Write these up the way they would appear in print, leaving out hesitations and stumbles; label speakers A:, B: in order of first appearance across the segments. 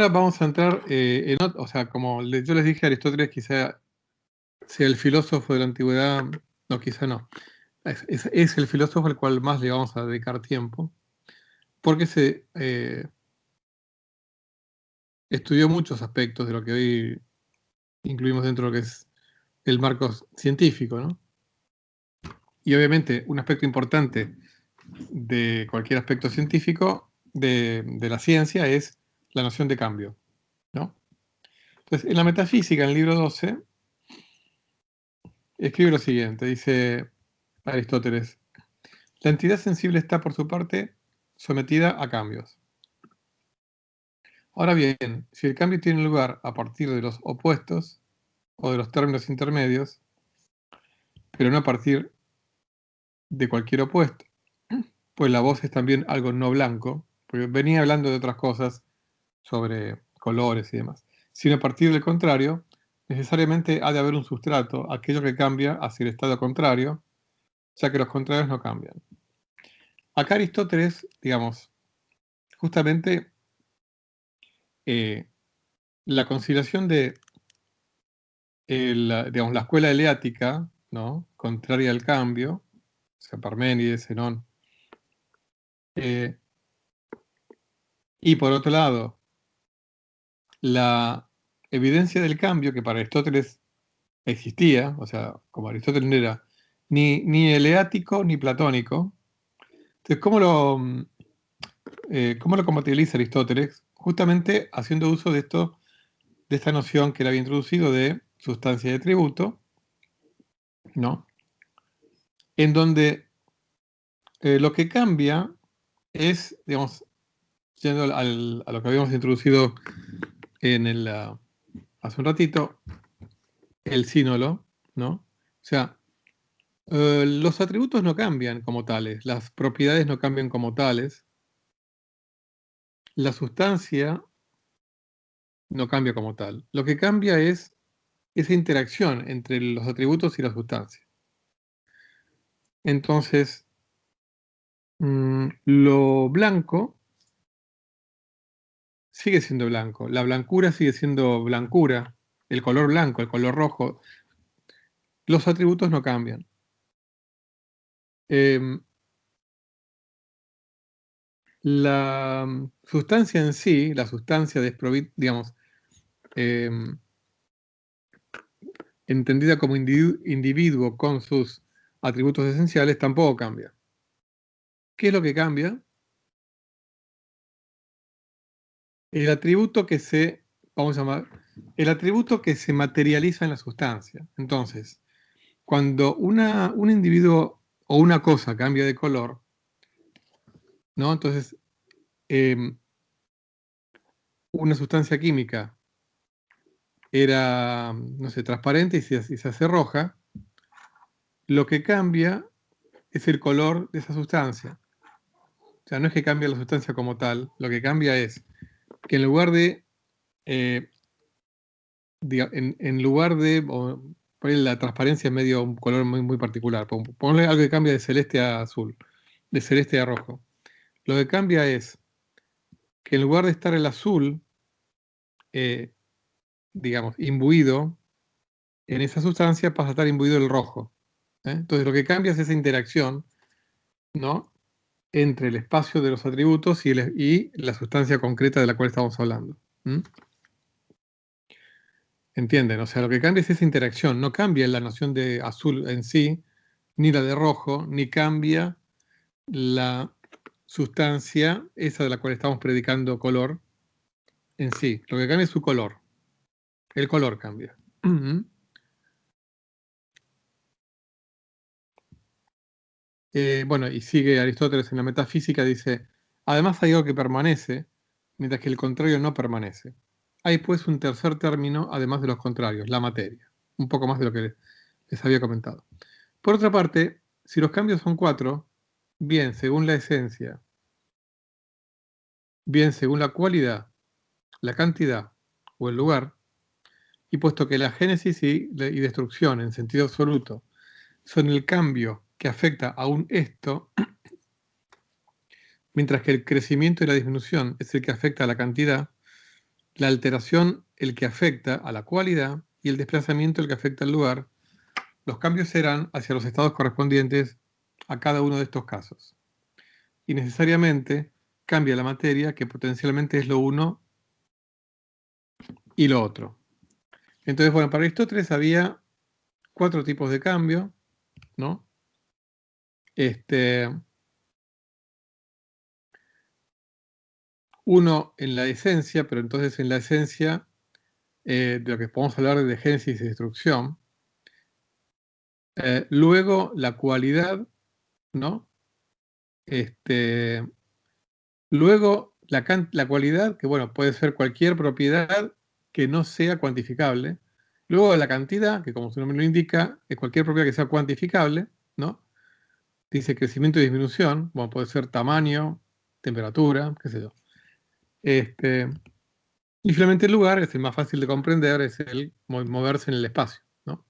A: vamos a entrar o sea, como yo les dije, Aristóteles quizá sea el filósofo de la antigüedad, no, quizá no. Es el filósofo al cual más le vamos a dedicar tiempo, porque se estudió muchos aspectos de lo que hoy incluimos dentro de lo que es el marco científico, ¿no? Y obviamente un aspecto importante de cualquier aspecto científico de la ciencia es la noción de cambio, ¿no? Entonces, en la metafísica, en el libro 12, escribe lo siguiente, dice Aristóteles: la entidad sensible está, por su parte, sometida a cambios. Ahora bien, si el cambio tiene lugar a partir de los opuestos o de los términos intermedios, pero no a partir de cualquier opuesto, pues la voz es también algo no blanco, porque venía hablando de otras cosas sobre colores y demás, sino a partir del contrario, necesariamente ha de haber un sustrato, aquello que cambia hacia el estado contrario, ya que los contrarios no cambian. Acá Aristóteles, digamos, justamente la conciliación de digamos, la escuela eleática, ¿no? Contraria al cambio, o sea, Parménides, Zenón, y por otro lado, la evidencia del cambio, que para Aristóteles existía, o sea, como Aristóteles no era ni eleático ni platónico. Entonces, ¿cómo lo compatibiliza Aristóteles? Justamente haciendo uso de esta noción que él había introducido de sustancia de tributo, ¿no? En donde lo que cambia es, digamos, yendo a lo que habíamos introducido hace un ratito, el sínolo, ¿no? O sea, los atributos no cambian como tales, las propiedades no cambian como tales, la sustancia no cambia como tal. Lo que cambia es esa interacción entre los atributos y la sustancia. Entonces, lo blanco sigue siendo blanco, la blancura sigue siendo blancura, el color blanco, el color rojo, los atributos no cambian. La sustancia en sí, la sustancia desprovista, digamos, entendida como individuo con sus atributos esenciales, tampoco cambia. ¿Qué es lo que cambia? El atributo que se, vamos a llamar, el atributo que se materializa en la sustancia. Entonces, cuando un individuo o una cosa cambia de color, ¿no? Entonces, una sustancia química era, no sé, transparente y se hace roja, lo que cambia es el color de esa sustancia. O sea, no es que cambie la sustancia como tal, lo que cambia es que en lugar de, en lugar de, ponerle la transparencia es medio un color muy, muy particular, ponle algo que cambia de celeste a azul, de celeste a rojo. Lo que cambia es que en lugar de estar el azul, digamos, imbuido en esa sustancia, pasa a estar imbuido el rojo. Entonces lo que cambia es esa interacción, ¿no? Entre el espacio de los atributos y la sustancia concreta de la cual estamos hablando. ¿Entienden? O sea, lo que cambia es esa interacción, no cambia la noción de azul en sí, ni la de rojo, ni cambia la sustancia, esa de la cual estamos predicando color, en sí. Lo que cambia es su color. El color cambia. Bueno, y sigue Aristóteles en la metafísica, dice: además hay algo que permanece, mientras que el contrario no permanece. Hay pues un tercer término, además de los contrarios, la materia. Un poco más de lo que les había comentado. Por otra parte, si los cambios son 4, bien según la esencia, bien según la cualidad, la cantidad o el lugar, y puesto que la génesis y destrucción en sentido absoluto son el cambio que afecta a un esto, mientras que el crecimiento y la disminución es el que afecta a la cantidad, la alteración el que afecta a la cualidad y el desplazamiento el que afecta al lugar. Los cambios serán hacia los estados correspondientes a cada uno de estos casos. Y necesariamente cambia la materia, que potencialmente es lo uno y lo otro. Entonces, bueno, para Aristóteles había 4 tipos de cambio, ¿no? Uno en la esencia, pero entonces en la esencia de lo que podemos hablar de génesis y destrucción. Luego la cualidad, ¿no? Luego la cualidad, que bueno, puede ser cualquier propiedad que no sea cuantificable. Luego la cantidad, que como su nombre lo indica, es cualquier propiedad que sea cuantificable, ¿no? Dice crecimiento y disminución, bueno, puede ser tamaño, temperatura, qué sé yo. Y finalmente el lugar, es el más fácil de comprender, es el moverse en el espacio, ¿no?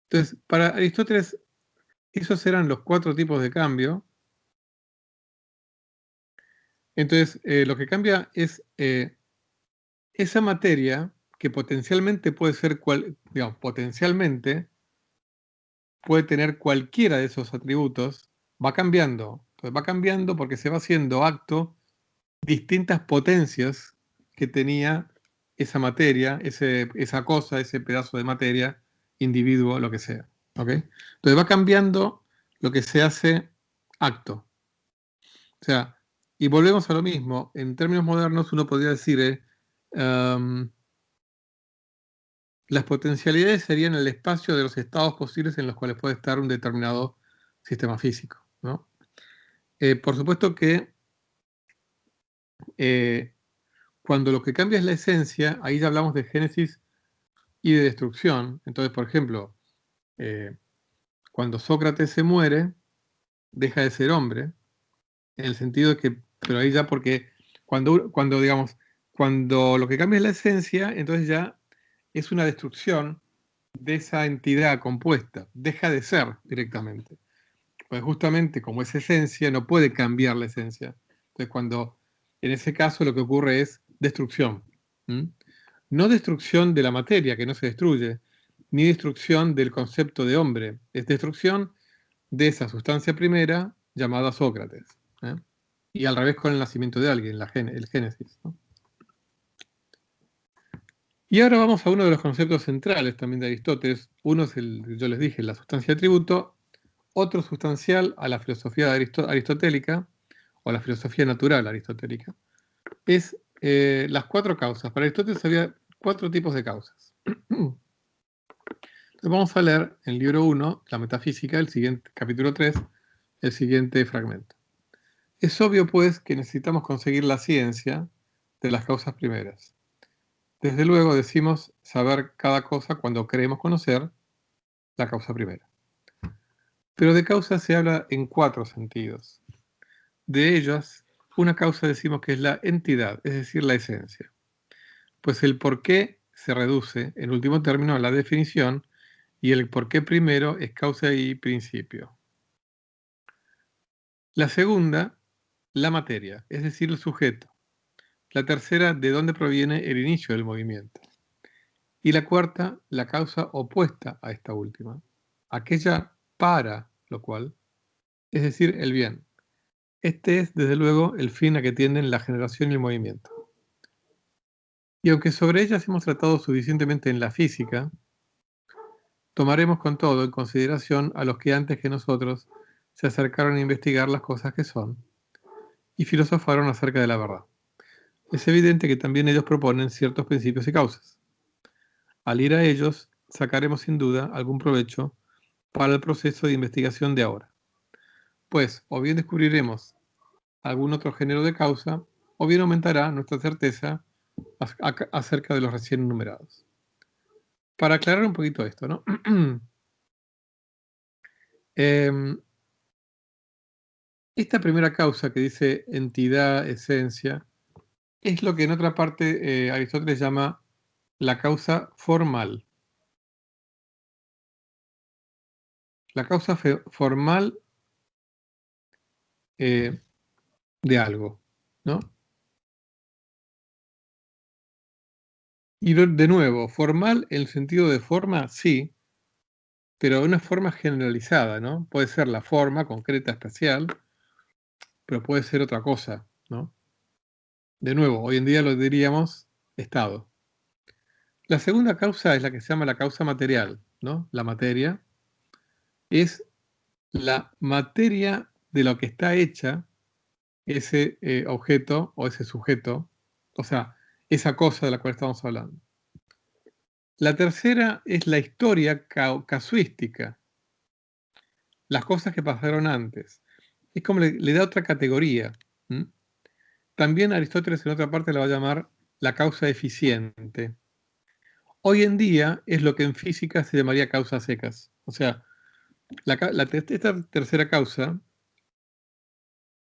A: Entonces, para Aristóteles, esos eran los 4 tipos de cambio. Entonces, lo que cambia es esa materia que potencialmente puede ser, digamos, potencialmente puede tener cualquiera de esos atributos, va cambiando. Entonces, va cambiando porque se va haciendo acto distintas potencias que tenía esa materia, esa cosa, ese pedazo de materia, individuo, lo que sea. ¿Ok? Entonces va cambiando lo que se hace acto. O sea, y volvemos a lo mismo. En términos modernos uno podría decir, las potencialidades serían el espacio de los estados posibles en los cuales puede estar un determinado sistema físico, ¿no? Por supuesto que cuando lo que cambia es la esencia, ahí ya hablamos de génesis y de destrucción. Entonces, por ejemplo, cuando Sócrates se muere, deja de ser hombre, en el sentido de que, pero ahí ya porque digamos, cuando lo que cambia es la esencia, entonces ya es una destrucción de esa entidad compuesta, deja de ser directamente. Pues justamente como es esencia, no puede cambiar la esencia. Entonces cuando, en ese caso, lo que ocurre es destrucción. ¿Mm? No destrucción de la materia, que no se destruye, ni destrucción del concepto de hombre, es destrucción de esa sustancia primera llamada Sócrates. ¿Eh? Y al revés con el nacimiento de alguien, el Génesis, ¿no? Y ahora vamos a uno de los conceptos centrales también de Aristóteles. Uno es yo les dije, la sustancia de tributo. Otro sustancial a la filosofía aristotélica, o a la filosofía natural aristotélica, es las 4 causas. Para Aristóteles había 4 tipos de causas. Entonces vamos a leer en el libro 1, la metafísica, el siguiente, capítulo 3, el siguiente fragmento. Es obvio, pues, que necesitamos conseguir la ciencia de las causas primeras. Desde luego decimos saber cada cosa cuando creemos conocer la causa primera. Pero de causa se habla en 4 sentidos. De ellas, una causa decimos que es la entidad, es decir, la esencia. Pues el por qué se reduce, en último término, a la definición, y el por qué primero es causa y principio. La segunda, la materia, es decir, el sujeto. La tercera, de dónde proviene el inicio del movimiento. Y la cuarta, la causa opuesta a esta última, aquella para lo cual, es decir, el bien. Este es, desde luego, el fin a que tienden la generación y el movimiento. Y aunque sobre ellas hemos tratado suficientemente en la física, tomaremos con todo en consideración a los que antes que nosotros se acercaron a investigar las cosas que son y filosofaron acerca de la verdad. Es evidente que también ellos proponen ciertos principios y causas. Al ir a ellos, sacaremos sin duda algún provecho para el proceso de investigación de ahora. Pues, o bien descubriremos algún otro género de causa, o bien aumentará nuestra certeza acerca de los recién enumerados. Para aclarar un poquito esto, ¿no? Esta primera causa que dice entidad, esencia, es lo que en otra parte Aristóteles llama la causa formal. La causa formal de algo, ¿no? Y de nuevo, formal en el sentido de forma, sí, pero una forma generalizada, ¿no? Puede ser la forma concreta, especial, pero puede ser otra cosa, ¿no? De nuevo, hoy en día lo diríamos estado. La segunda causa es la que se llama la causa material, ¿no? La materia es la materia de lo que está hecha ese objeto o ese sujeto, o sea, esa cosa de la cual estamos hablando. La tercera es la historia casuística, las cosas que pasaron antes. Es como le da otra categoría. ¿M? También Aristóteles en otra parte la va a llamar la causa eficiente. Hoy en día es lo que en física se llamaría causas secas. O sea, esta tercera causa,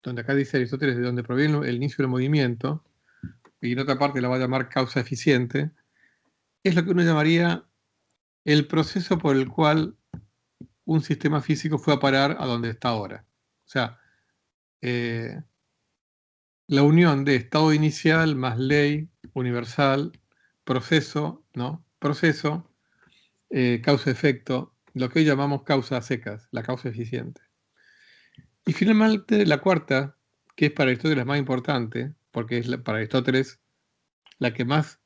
A: donde acá dice Aristóteles de donde proviene el inicio del movimiento, y en otra parte la va a llamar causa eficiente, es lo que uno llamaría el proceso por el cual un sistema físico fue a parar a donde está ahora. O sea, la unión de estado inicial más ley universal, proceso, ¿no? Proceso, causa-efecto, lo que hoy llamamos causas secas, la causa eficiente. Y finalmente la cuarta, que es para Aristóteles la más importante, porque es para Aristóteles la que más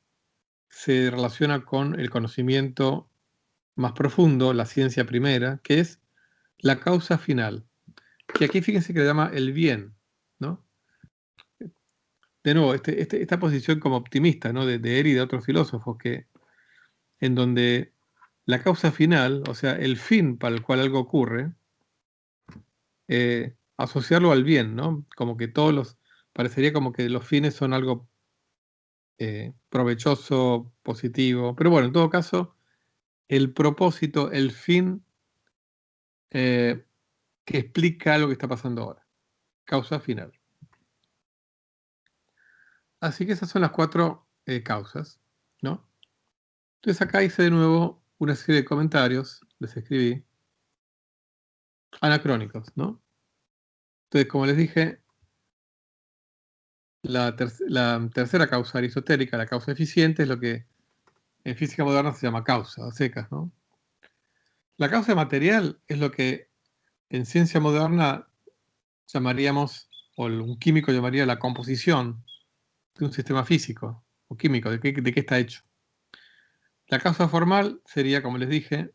A: se relaciona con el conocimiento más profundo, la ciencia primera, que es la causa final. Que aquí fíjense que le llama el bien, ¿no? De nuevo, esta posición como optimista, ¿no? de él y de otros filósofos, que en donde la causa final, o sea, el fin para el cual algo ocurre, asociarlo al bien, ¿no? Como que parecería como que los fines son algo provechoso, positivo, pero bueno, en todo caso, el propósito, el fin que explica lo que está pasando ahora. Causa final. Así que esas son las cuatro causas, ¿no? Entonces acá hice de nuevo una serie de comentarios, les escribí, anacrónicos, ¿no? Entonces, como les dije, la tercera causa aristotélica, la causa eficiente, es lo que en física moderna se llama causa, a secas, ¿no? La causa material es lo que en ciencia moderna llamaríamos, o un químico llamaría la composición de un sistema físico o químico, de qué está hecho. La causa formal sería, como les dije,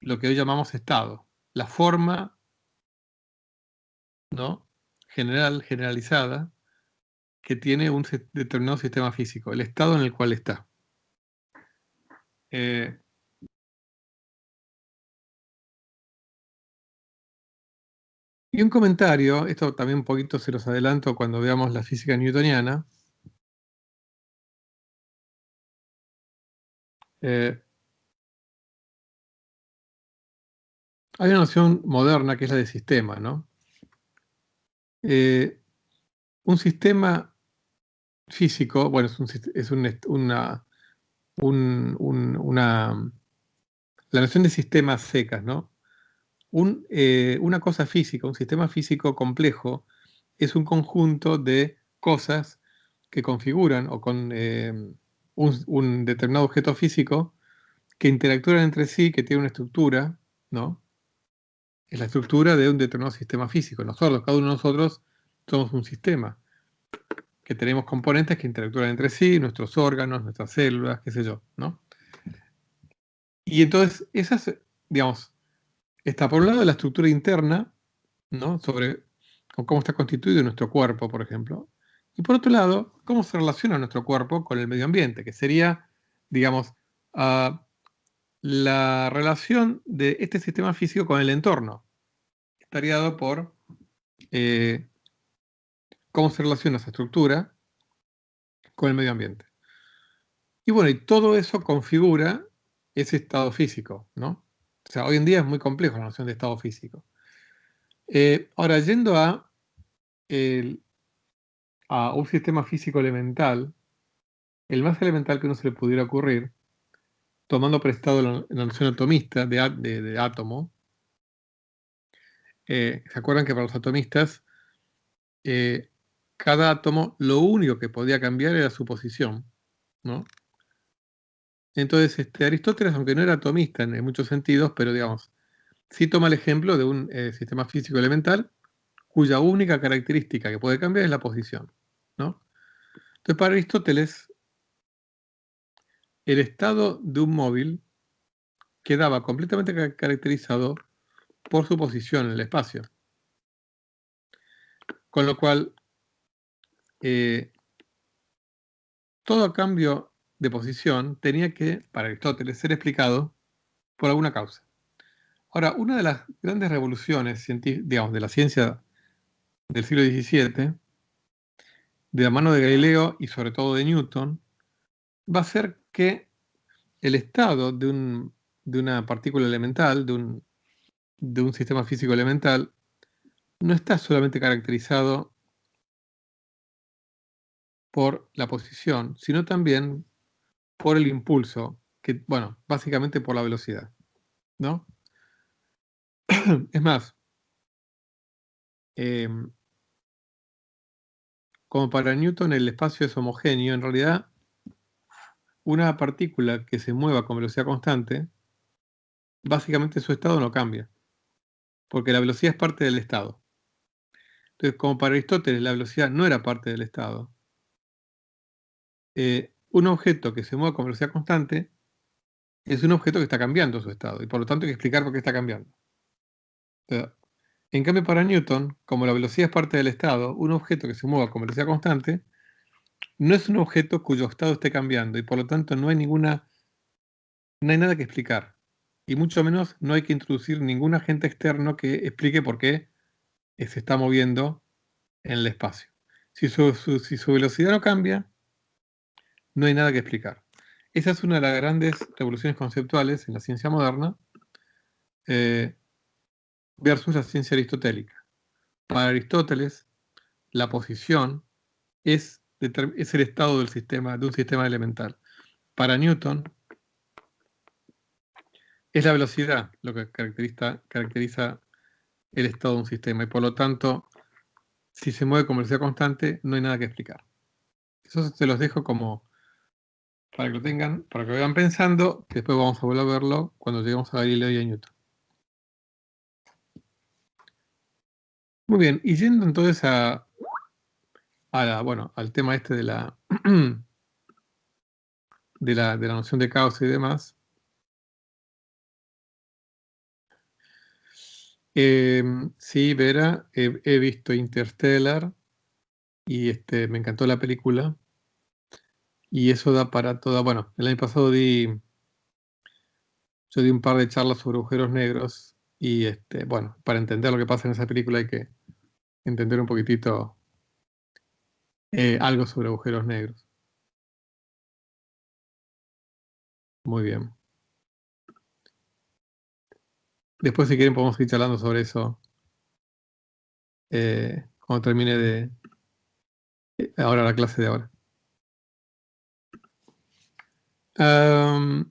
A: lo que hoy llamamos estado, la forma, ¿no? Generalizada, que tiene un determinado sistema físico, el estado en el cual está. Y un comentario, esto también un poquito se los adelanto cuando veamos la física newtoniana. Hay una noción moderna que es la de sistema, ¿no? Un sistema físico, bueno, la noción de sistemas secas, ¿no? Una cosa física, un sistema físico complejo, es un conjunto de cosas que configuran o con un determinado objeto físico que interactúan entre sí, que tiene una estructura, ¿no? Es la estructura de un determinado sistema físico. Nosotros, cada uno de nosotros, somos un sistema, que tenemos componentes que interactúan entre sí, nuestros órganos, nuestras células, qué sé yo, ¿no? Y entonces, digamos, está por un lado la estructura interna, ¿no? Sobre cómo está constituido nuestro cuerpo, por ejemplo. Y por otro lado, cómo se relaciona nuestro cuerpo con el medio ambiente, que sería, digamos, la relación de este sistema físico con el entorno. Estaría dado por cómo se relaciona esa estructura con el medio ambiente. Y bueno, y todo eso configura ese estado físico, ¿no? O sea, hoy en día es muy complejo la noción de estado físico. Ahora, yendo a un sistema físico elemental, el más elemental que uno se le pudiera ocurrir, tomando prestado la noción atomista de átomo, ¿se acuerdan que para los atomistas cada átomo lo único que podía cambiar era su posición, ¿no? Entonces, Aristóteles, aunque no era atomista en muchos sentidos, pero digamos, sí toma el ejemplo de un sistema físico elemental cuya única característica que puede cambiar es la posición, ¿no? Entonces, para Aristóteles, el estado de un móvil quedaba completamente caracterizado por su posición en el espacio. Con lo cual, todo cambio de posición tenía que, para Aristóteles, ser explicado por alguna causa. Ahora, una de las grandes revoluciones digamos, de la ciencia del siglo XVII, de la mano de Galileo y sobre todo de Newton, va a ser que el estado de una partícula elemental, de un sistema físico elemental, no está solamente caracterizado por la posición, sino también por el impulso, que, bueno, básicamente por la velocidad, ¿no? Es más, como para Newton el espacio es homogéneo, en realidad una partícula que se mueva con velocidad constante, básicamente su estado no cambia, porque la velocidad es parte del estado. Entonces, como para Aristóteles la velocidad no era parte del estado, un objeto que se mueva con velocidad constante es un objeto que está cambiando su estado, y por lo tanto hay que explicar por qué está cambiando. En cambio, para Newton, como la velocidad es parte del estado, un objeto que se mueva con velocidad constante no es un objeto cuyo estado esté cambiando, y por lo tanto no hay nada que explicar. Y mucho menos no hay que introducir ningún agente externo que explique por qué se está moviendo en el espacio. Si su velocidad no cambia, no hay nada que explicar. Esa es una de las grandes revoluciones conceptuales en la ciencia moderna versus la ciencia aristotélica. Para Aristóteles, la posición es el estado del sistema, de un sistema elemental. Para Newton, es la velocidad lo que caracteriza el estado de un sistema, y por lo tanto, si se mueve con velocidad constante, no hay nada que explicar. Eso se los dejo como para que lo tengan, para que lo vayan pensando, que después vamos a volver a verlo cuando lleguemos a Galileo y a Newton. Muy bien, y yendo entonces bueno, al tema este de la, de la noción de caos y demás. Sí, Vera, he visto Interstellar y me encantó la película. Y eso da para toda. Bueno, el año pasado yo di un par de charlas sobre agujeros negros. Y bueno, para entender lo que pasa en esa película hay que entender un poquitito algo sobre agujeros negros. Muy bien. Después, si quieren, podemos seguir charlando sobre eso cuando termine de ahora la clase de ahora.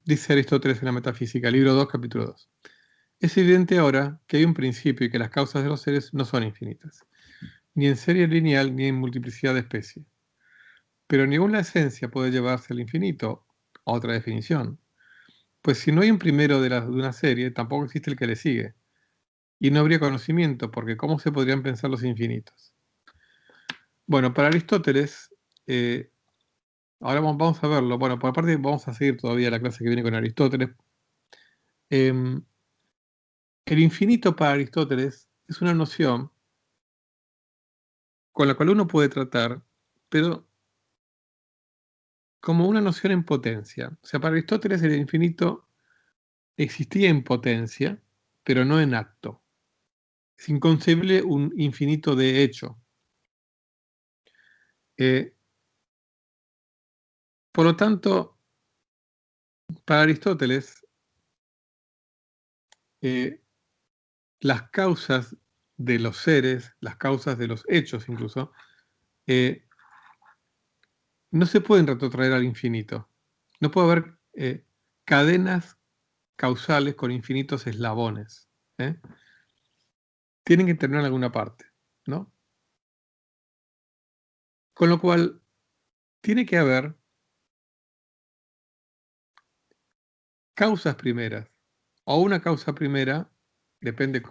A: Dice Aristóteles en la Metafísica, libro 2, capítulo 2. Es evidente ahora que hay un principio y que las causas de los seres no son infinitas, ni en serie lineal ni en multiplicidad de especies. Pero ni aun la esencia puede llevarse al infinito, a otra definición. Pues si no hay un primero de una serie, tampoco existe el que le sigue. Y no habría conocimiento, porque ¿cómo se podrían pensar los infinitos? Bueno, para Aristóteles, ahora vamos a verlo. Bueno, por aparte vamos a seguir todavía la clase que viene con Aristóteles. El infinito para Aristóteles es una noción con la cual uno puede tratar, pero como una noción en potencia. O sea, para Aristóteles el infinito existía en potencia, pero no en acto. Es inconcebible un infinito de hecho. Por lo tanto, para Aristóteles, las causas de los seres, las causas de los hechos incluso, no se pueden retrotraer al infinito. No puede haber cadenas causales con infinitos eslabones. Tienen que terminar en alguna parte, ¿no? Con lo cual, tiene que haber causas primeras, o una causa primera, depende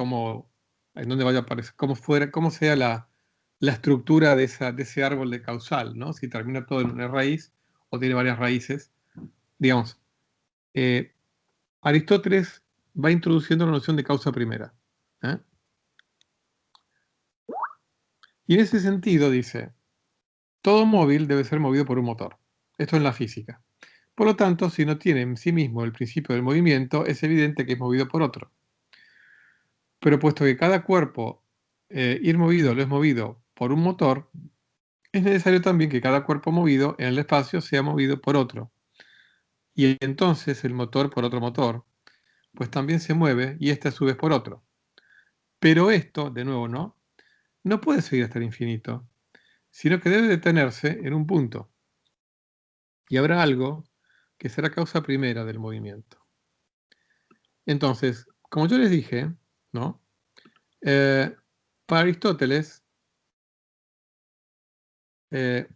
A: en dónde vaya a aparecer, cómo sea la estructura de ese árbol de causal, ¿no? Si termina todo en una raíz o tiene varias raíces. Digamos, Aristóteles va introduciendo la noción de causa primera. ¿eh? Y en ese sentido dice, todo móvil debe ser movido por un motor. Esto en la física. Por lo tanto, si no tiene en sí mismo el principio del movimiento, es evidente que es movido por otro. Pero puesto que cada cuerpo ir movido lo es movido por un motor, es necesario también que cada cuerpo movido en el espacio sea movido por otro. Y entonces el motor por otro motor, pues también se mueve y este a su vez por otro. Pero esto, de nuevo, no puede seguir hasta el infinito, sino que debe detenerse en un punto. Y habrá algo que será causa primera del movimiento. Entonces, como yo les dije, ¿no? Para Aristóteles, eh,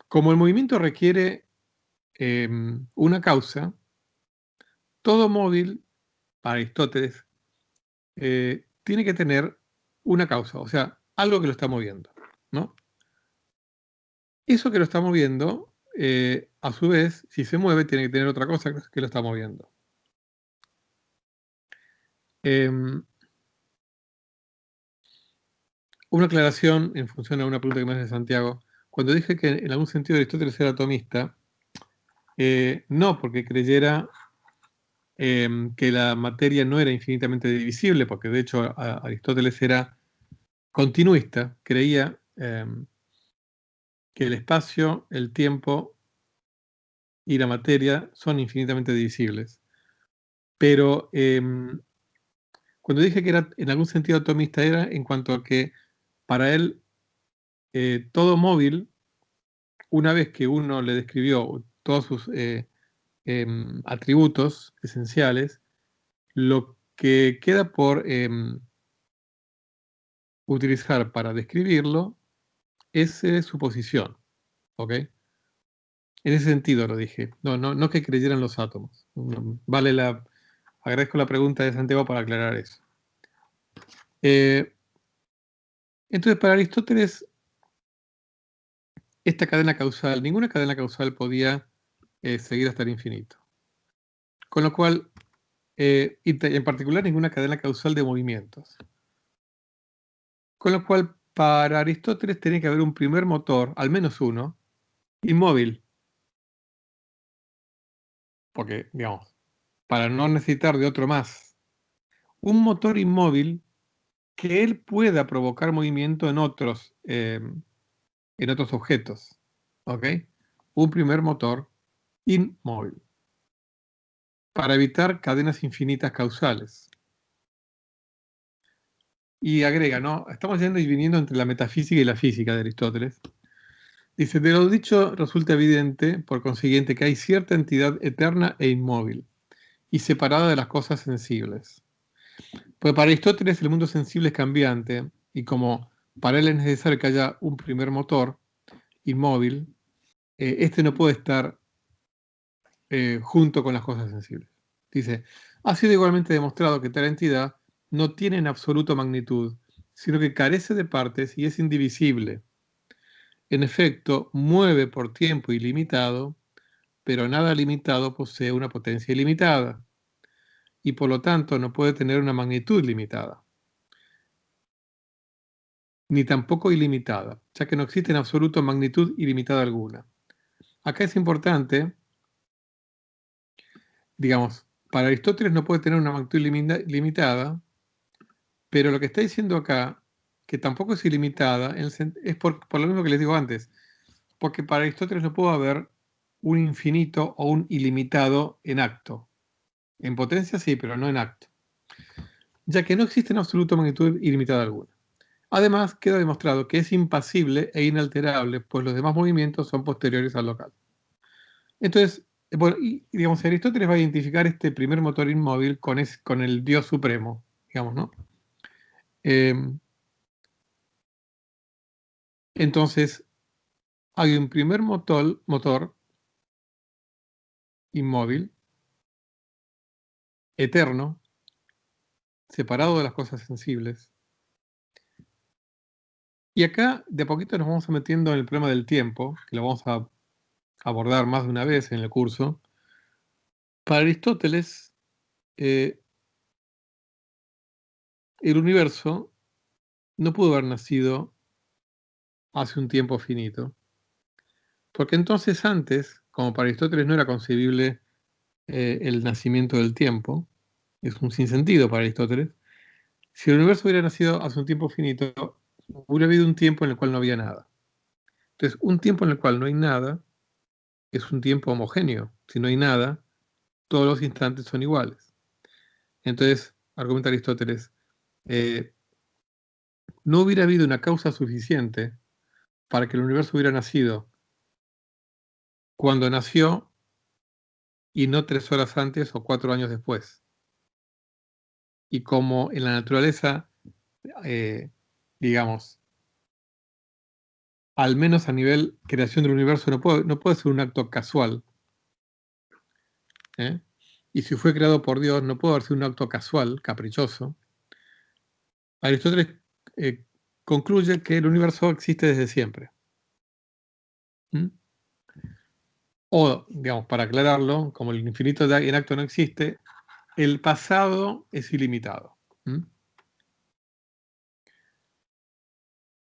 A: como el movimiento requiere una causa, todo móvil, para Aristóteles, tiene que tener una causa, o sea, algo que lo está moviendo, ¿no? Eso que lo está moviendo, a su vez, si se mueve, tiene que tener otra cosa que lo está moviendo. Una aclaración en función a una pregunta que me hace Santiago. Cuando dije que en algún sentido Aristóteles era atomista, no porque creyera que la materia no era infinitamente divisible, porque de hecho Aristóteles era continuista, creía que el espacio, el tiempo y la materia son infinitamente divisibles. Pero cuando dije que era en algún sentido atomista era en cuanto a que para él todo móvil, una vez que uno le describió todos sus atributos esenciales, lo que queda por utilizar para describirlo es su posición, ¿ok? En ese sentido lo dije, no que creyeran los átomos. Agradezco la pregunta de Santiago para aclarar eso. Entonces, para Aristóteles, esta cadena causal, ninguna cadena causal podía seguir hasta el infinito. Con lo cual, y en particular ninguna cadena causal de movimientos. Con lo cual, para Aristóteles tenía que haber un primer motor, al menos uno, inmóvil. Porque, digamos, para no necesitar de otro más. Un motor inmóvil que él pueda provocar movimiento en otros objetos. ¿Ok? Un primer motor inmóvil. Para evitar cadenas infinitas causales. Y agrega, ¿no? Estamos yendo y viniendo entre la metafísica y la física de Aristóteles. Dice, de lo dicho resulta evidente, por consiguiente, que hay cierta entidad eterna e inmóvil, y separada de las cosas sensibles. Pues para Aristóteles el mundo sensible es cambiante, y como para él es necesario que haya un primer motor inmóvil, este no puede estar junto con las cosas sensibles. Dice, ha sido igualmente demostrado que tal entidad no tiene en absoluto magnitud, sino que carece de partes y es indivisible. En efecto, mueve por tiempo ilimitado, pero nada limitado posee una potencia ilimitada, y por lo tanto no puede tener una magnitud limitada, ni tampoco ilimitada, ya que no existe en absoluto magnitud ilimitada alguna. Acá es importante, digamos, para Aristóteles no puede tener una magnitud limitada, pero lo que está diciendo acá, que tampoco es ilimitada, es por lo mismo que les digo antes, porque para Aristóteles no puede haber un infinito o un ilimitado en acto. En potencia sí, pero no en acto, ya que no existe en absoluto magnitud ilimitada alguna. Además, queda demostrado que es impasible e inalterable, pues los demás movimientos son posteriores al local. Entonces, bueno, y digamos, Aristóteles va a identificar este primer motor inmóvil con el Dios supremo, digamos, ¿no? entonces hay un primer motor inmóvil, eterno, separado de las cosas sensibles. Y acá de a poquito nos vamos metiendo en el problema del tiempo, que lo vamos a abordar más de una vez en el curso. Para Aristóteles, el universo no pudo haber nacido hace un tiempo finito, porque entonces antes, como para Aristóteles no era concebible el nacimiento del tiempo, es un sinsentido para Aristóteles, si el universo hubiera nacido hace un tiempo finito, hubiera habido un tiempo en el cual no había nada. Entonces, un tiempo en el cual no hay nada es un tiempo homogéneo. Si no hay nada, todos los instantes son iguales. Entonces, argumenta Aristóteles, no hubiera habido una causa suficiente para que el universo hubiera nacido cuando nació y no 3 horas antes o 4 años después. Y como en la naturaleza, digamos, al menos a nivel creación del universo, no puede ser un acto casual. Y si fue creado por Dios, no puede haber sido un acto casual, caprichoso. Aristóteles concluye que el universo existe desde siempre. O, digamos, para aclararlo, como el infinito en acto no existe, el pasado es ilimitado.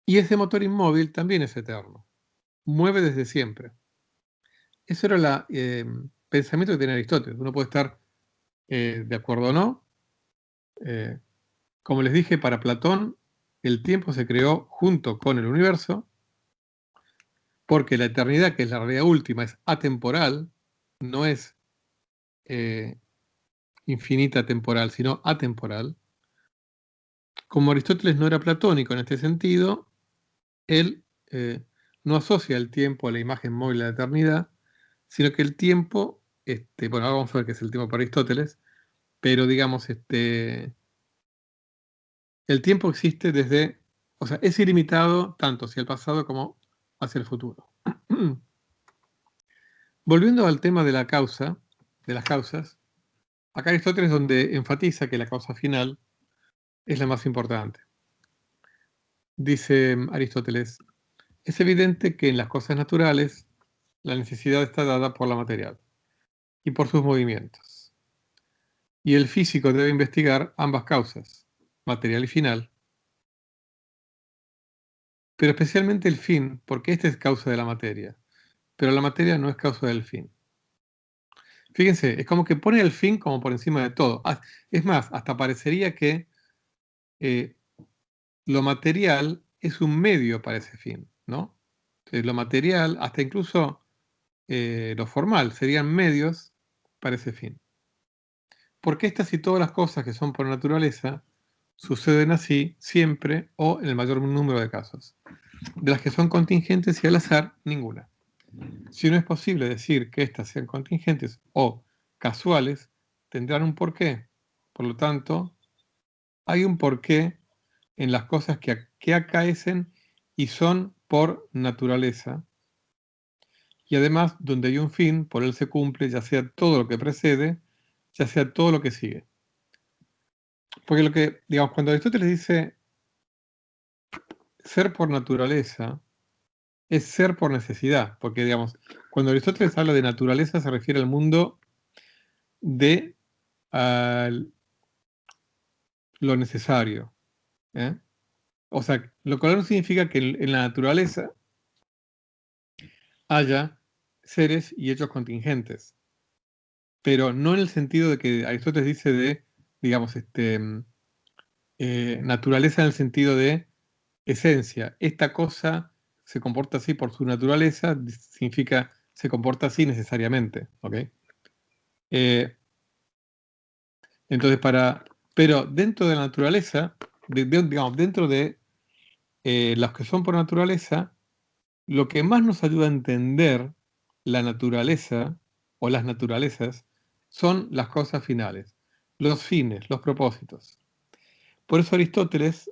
A: Y ese motor inmóvil también es eterno. Mueve desde siempre. Eso era el pensamiento que tenía Aristóteles. Uno puede estar de acuerdo o no. Como les dije, para Platón, el tiempo se creó junto con el universo, porque la eternidad, que es la realidad última, es atemporal, no es infinita temporal, sino atemporal. Como Aristóteles no era platónico en este sentido, él no asocia el tiempo a la imagen móvil de la eternidad, sino que el tiempo, bueno, ahora vamos a ver qué es el tiempo para Aristóteles, pero digamos, el tiempo existe desde, o sea, es ilimitado tanto hacia el pasado como hacia el futuro. Volviendo al tema de la causa, de las causas, acá Aristóteles es donde enfatiza que la causa final es la más importante. Dice Aristóteles, es evidente que en las cosas naturales la necesidad está dada por la material y por sus movimientos. Y el físico debe investigar ambas causas, material y final, pero especialmente el fin, porque este es causa de la materia, pero la materia no es causa del fin. Fíjense, es como que pone el fin como por encima de todo. Es más, hasta parecería que lo material es un medio para ese fin, ¿no? Lo material, hasta incluso lo formal, serían medios para ese fin. Porque estas y todas las cosas que son por naturaleza suceden así siempre o en el mayor número de casos. De las que son contingentes y al azar, ninguna. Si no es posible decir que éstas sean contingentes o casuales, tendrán un porqué. Por lo tanto, hay un porqué en las cosas que acaecen y son por naturaleza. Y además, donde hay un fin, por él se cumple, ya sea todo lo que precede, ya sea todo lo que sigue. Porque lo que, digamos, cuando Aristóteles dice ser por naturaleza, es ser por necesidad. Porque, digamos, cuando Aristóteles habla de naturaleza, se refiere al mundo de lo necesario. O sea, lo cual no significa que en la naturaleza haya seres y hechos contingentes. Pero no en el sentido de que Aristóteles dice de, digamos, naturaleza en el sentido de esencia. Esta cosa se comporta así por su naturaleza, significa se comporta así necesariamente. ¿Ok? Entonces, pero dentro de la naturaleza, digamos, dentro de los que son por naturaleza, lo que más nos ayuda a entender la naturaleza o las naturalezas son las cosas finales, los fines, los propósitos. Por eso Aristóteles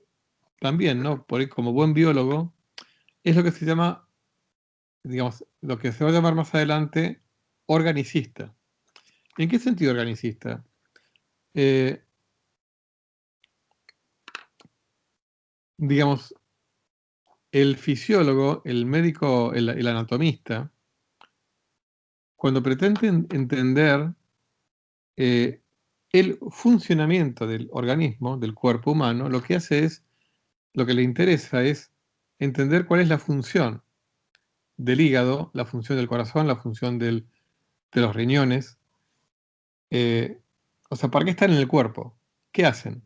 A: también, ¿no? Como buen biólogo, es lo que se llama, digamos, lo que se va a llamar más adelante organicista. ¿En qué sentido organicista? Digamos, el fisiólogo, el médico, el anatomista, cuando pretende entender el funcionamiento del organismo, del cuerpo humano, lo que hace es, lo que le interesa es entender cuál es la función del hígado, la función del corazón, la función de los riñones. O sea, ¿para qué están en el cuerpo? ¿Qué hacen?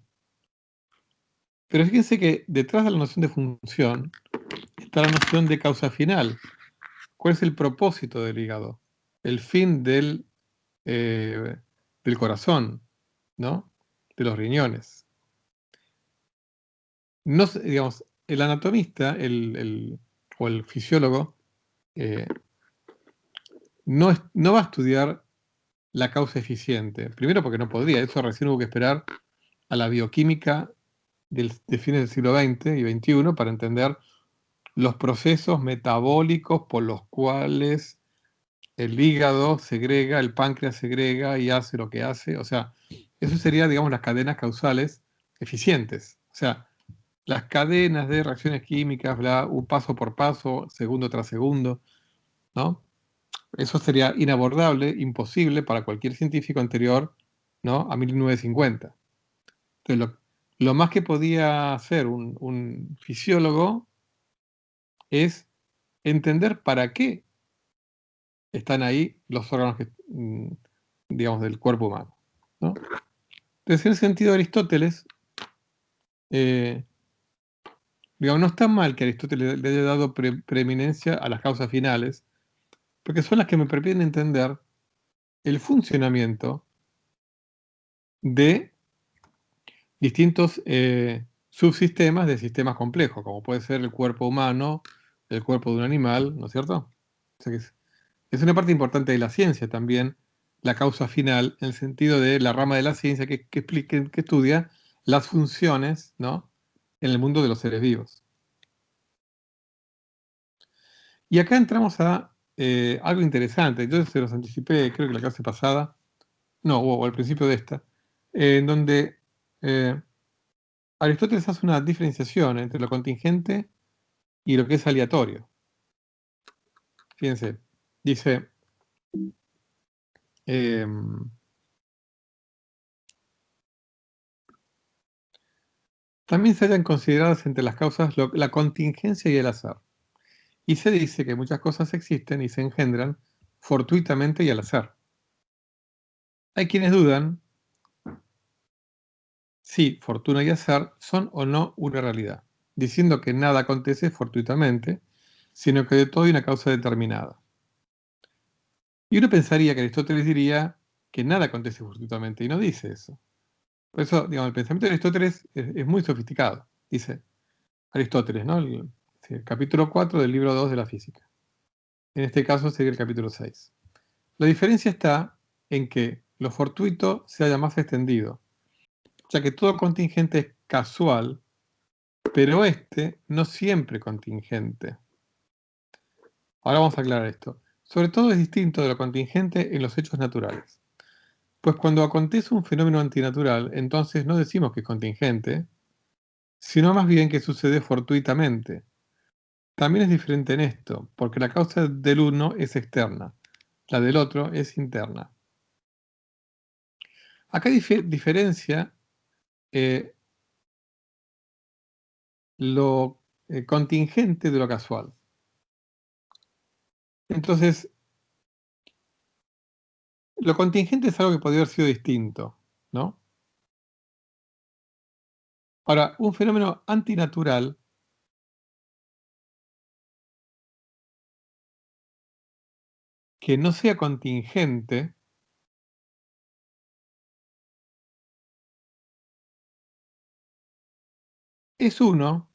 A: Pero fíjense que detrás de la noción de función está la noción de causa final. ¿Cuál es el propósito del hígado? El fin del corazón, ¿no? De los riñones. No, digamos, el anatomista o el fisiólogo eh, no va a estudiar la causa eficiente. Primero porque no podría, eso recién hubo que esperar a la bioquímica de fines del siglo XX y XXI para entender los procesos metabólicos por los cuales el hígado segrega, el páncreas segrega y hace lo que hace. O sea, eso sería, digamos, las cadenas causales eficientes. O sea, las cadenas de reacciones químicas, bla, un paso por paso, segundo tras segundo, ¿no? Eso sería inabordable, imposible para cualquier científico anterior, ¿no? A 1950. Entonces, lo más que podía hacer un fisiólogo es entender para qué están ahí los órganos digamos, del cuerpo humano, ¿no? Entonces, en ese sentido, Aristóteles, eh, digamos, no está mal que Aristóteles le haya dado preeminencia a las causas finales, porque son las que me permiten entender el funcionamiento de distintos subsistemas de sistemas complejos, como puede ser el cuerpo humano, el cuerpo de un animal, ¿no es cierto? O sea que es una parte importante de la ciencia también, la causa final, en el sentido de la rama de la ciencia que estudia las funciones, ¿no?, en el mundo de los seres vivos. Y acá entramos a algo interesante. Yo se los anticipé, creo que la clase pasada, no, o al principio de esta, en donde Aristóteles hace una diferenciación entre lo contingente y lo que es aleatorio. Fíjense, dice, también se hallan consideradas entre las causas la contingencia y el azar. Y se dice que muchas cosas existen y se engendran fortuitamente y al azar. Hay quienes dudan si fortuna y azar son o no una realidad, diciendo que nada acontece fortuitamente, sino que de todo hay una causa determinada. Y uno pensaría que Aristóteles diría que nada acontece fortuitamente, y no dice eso. Por eso, digamos, el pensamiento de Aristóteles es muy sofisticado. Dice Aristóteles, ¿no? El capítulo 4 del libro 2 de la física. En este caso sería el capítulo 6. La diferencia está en que lo fortuito se haya más extendido, ya que todo contingente es casual, pero este no siempre contingente. Ahora vamos a aclarar esto. Sobre todo es distinto de lo contingente en los hechos naturales. Pues cuando acontece un fenómeno antinatural, entonces no decimos que es contingente, sino más bien que sucede fortuitamente. También es diferente en esto, porque la causa del uno es externa, la del otro es interna. Acá diferencia lo contingente de lo casual. Entonces, lo contingente es algo que podría haber sido distinto, ¿no? Ahora, un fenómeno antinatural que no sea contingente es uno,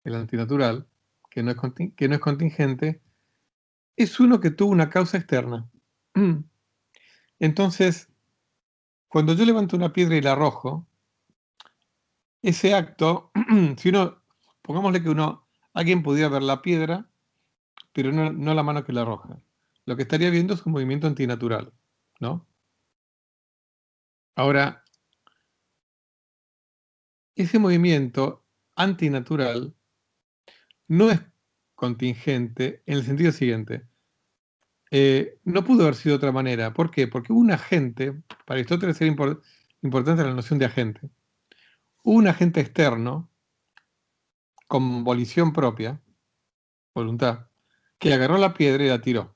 A: el antinatural, que no es contingente, es uno que tuvo una causa externa. Entonces, cuando yo levanto una piedra y la arrojo, ese acto, si uno pongámosle que alguien pudiera ver la piedra, pero no la mano que la arroja. Lo que estaría viendo es un movimiento antinatural, ¿no? Ahora, ese movimiento antinatural no es contingente en el sentido siguiente. No pudo haber sido de otra manera. ¿Por qué? Porque hubo un agente, para Aristóteles era importante la noción de agente. Hubo un agente externo, con volición propia, voluntad, que agarró la piedra y la tiró.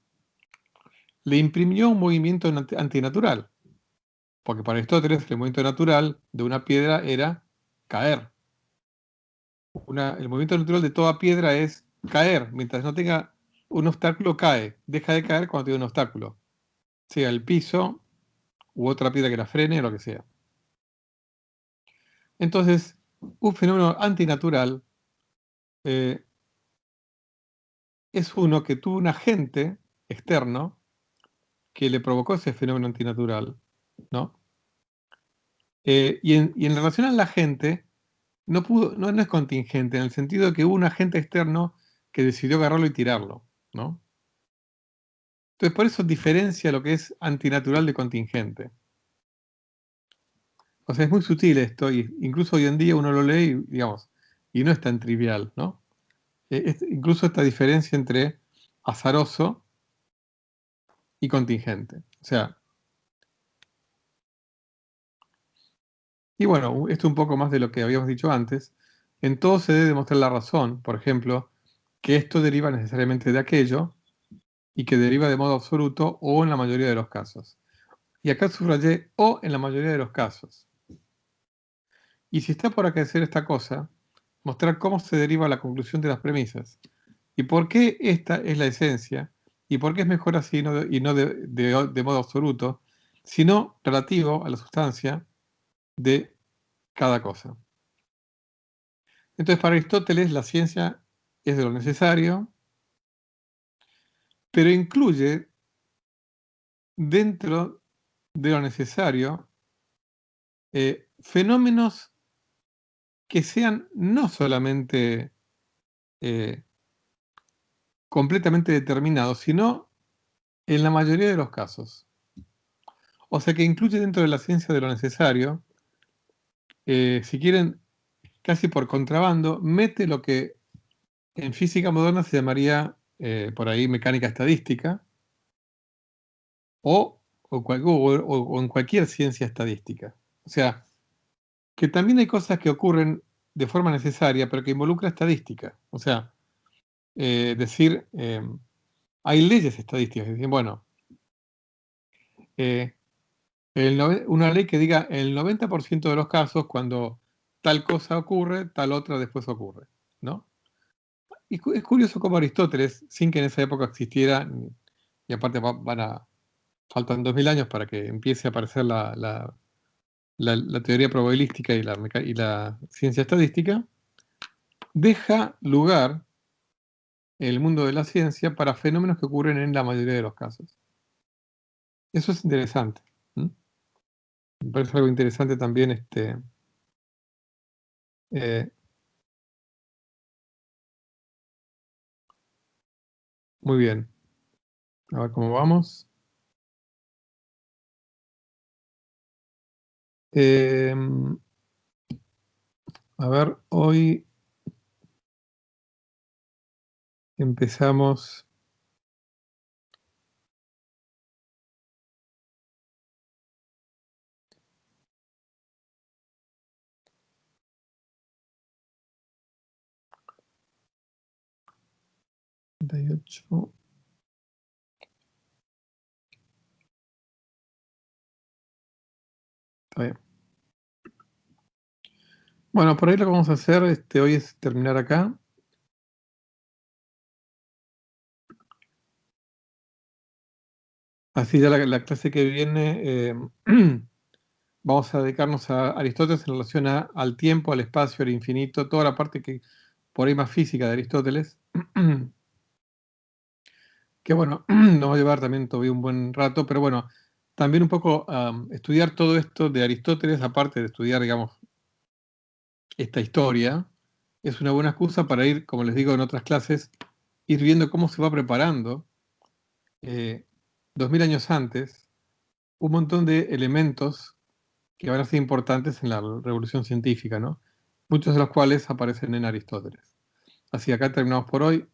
A: Le imprimió un movimiento antinatural, porque para Aristóteles el movimiento natural de una piedra era caer. El movimiento natural de toda piedra es caer. Mientras no tenga un obstáculo, cae. Deja de caer cuando tiene un obstáculo. Sea el piso u otra piedra que la frene o lo que sea. Entonces, un fenómeno antinatural es uno que tuvo un agente externo que le provocó ese fenómeno antinatural, ¿no? Y en relación a la gente, no es contingente, en el sentido de que hubo un agente externo que decidió agarrarlo y tirarlo, ¿no? Entonces, por eso diferencia lo que es antinatural de contingente. O sea, es muy sutil esto, y incluso hoy en día uno lo lee y, digamos, y no es tan trivial, ¿no? Incluso esta diferencia entre azaroso y contingente. O sea, y bueno, esto un poco más de lo que habíamos dicho antes. En todo se debe demostrar la razón, por ejemplo, que esto deriva necesariamente de aquello y que deriva de modo absoluto o en la mayoría de los casos. Y acá subrayé o en la mayoría de los casos. Y si está por acaecer esta cosa, mostrar cómo se deriva la conclusión de las premisas y por qué esta es la esencia y por qué es mejor así y no de modo absoluto, sino relativo a la sustancia de cada cosa. Entonces, para Aristóteles, la ciencia es de lo necesario, pero incluye dentro de lo necesario fenómenos que sean no solamente eh, completamente determinados, sino en la mayoría de los casos. O sea que incluye dentro de la ciencia de lo necesario, si quieren, casi por contrabando, mete lo que en física moderna se llamaría por ahí mecánica estadística o en cualquier ciencia estadística. O sea, que también hay cosas que ocurren de forma necesaria, pero que involucra estadística. O sea, hay leyes estadísticas que dicen, bueno, eh, una ley que diga el 90% de los casos, cuando tal cosa ocurre, tal otra después ocurre, ¿no? Y es curioso cómo Aristóteles, sin que en esa época existiera, y aparte faltan 2000 años para que empiece a aparecer la teoría probabilística y la ciencia estadística, deja lugar el mundo de la ciencia para fenómenos que ocurren en la mayoría de los casos. Eso es interesante. ¿Mm? Me parece algo interesante también eh, muy bien. A ver cómo vamos. Em, a ver, hoy empezamos. $38. Está bien. Bueno, por ahí lo que vamos a hacer hoy es terminar acá. Así ya la clase que viene vamos a dedicarnos a Aristóteles en relación al tiempo, al espacio, al infinito, toda la parte que por ahí más física de Aristóteles. Que bueno, nos va a llevar también todavía un buen rato, pero bueno, también un poco estudiar todo esto de Aristóteles, aparte de estudiar, digamos, esta historia, es una buena excusa para ir, como les digo en otras clases, ir viendo cómo se va preparando 2000 años antes un montón de elementos que van a ser importantes en la revolución científica, ¿no? Muchos de los cuales aparecen en Aristóteles. Así que acá terminamos por hoy.